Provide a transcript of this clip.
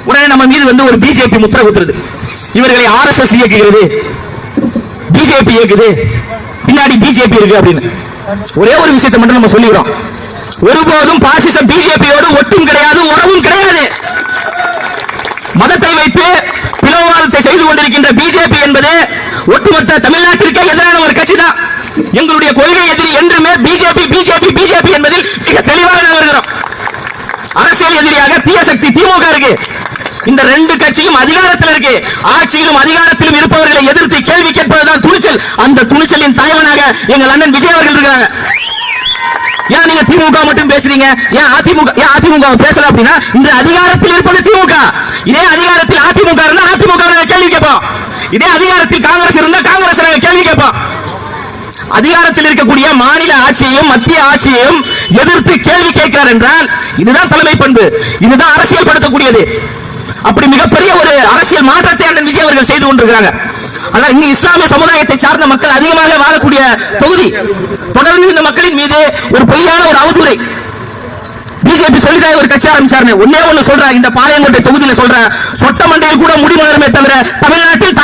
உடனே நம்ம மீது வந்து ஒரு பிஜேபி முத்திரை குத்துறது. இவர்களை RSS இயக்குகிறது, பிஜேபி இயக்குது, பின்னாடி பிஜேபி இருக்கு அப்படின்னு. ஒரே ஒரு விஷயத்தை மட்டும் நம்ம சொல்லிக்கிறோம், ஒருபோதும் பாசிசம் பிஜேபியோடு ஒட்டும் கிடையாது, உறவும் கிடையாது. மதத்தை வைத்து பிளவுவாதத்தை செய்து கொண்டிருக்கின்ற பிஜேபி என்பது ஒட்டுமொத்த தமிழ்நாட்டிற்கே எதிரான ஒரு கட்சி தான். எங்களுடைய கொள்கை எதிரி என்றுமே பிஜேபி பிஜேபி பிஜேபி என்பதில் மிக தெளிவாக வருகிறோம். அரசியல் எதிரியாக தீய சக்தி திமுக இருக்கு. இந்த ரெண்டு கட்சியும் அதிகாரத்தில் இருக்கு. ஆட்சியிலும் அதிகாரத்திலும் இருப்பவர்களை எதிர்த்து கேள்வி கேட்பதுதான் துணிச்சல். அந்த துணிச்சலின் தலைவனாக எங்கள் அண்ணன் விஜய் அவர்கள் இருக்காங்க. ஏன் நீங்க திமுக மட்டும் பேசுறீங்க, ஏன் அதிமுக பேசல அப்படின்னா, இந்த அதிகாரத்தில் இருப்பது திமுக. இதே அதிகாரத்தில் அதிமுக இருந்தா அதிமுக கேள்வி கேட்போம். இதே அதிகாரத்தில் காங்கிரஸ் இருந்தா காங்கிரஸ் கேள்வி கேட்போம். அதிகாரத்தில் இருக்கக்கூடிய மாநில ஆட்சியையும் மத்திய ஆட்சியையும் எதிர்த்து கேள்வி கேட்கிறார் என்றால் இதுதான் தலைமை பண்பு, இதுதான் அரசியல் படுத்தக்கூடியது. அப்படி மிகப்பெரிய ஒரு அரசியல் மாற்றத்தை அண்ணன் விஜய் அவர்கள் செய்து கொண்டிருக்கிறாங்க. ஆனால் இங்கு இஸ்லாமிய சமுதாயத்தை சார்ந்த மக்கள் அதிகமாக வாழக்கூடிய தொகுதி. தொடர்ந்து இந்த மக்களின் மீது ஒரு பொய்யான ஒரு அவதூறை பிஜேபி சொல்லிதான் ஒரு கட்சி ஆரம்பிச்சாரு. ஒன்னே ஒண்ணு சொல்ற, இந்த பாளையங்கோட்டை தொகுதியில சொல்ற, சொட்ட மண்டையில் கூட முடி மலருமே தவிர தமிழ்நாட்டில்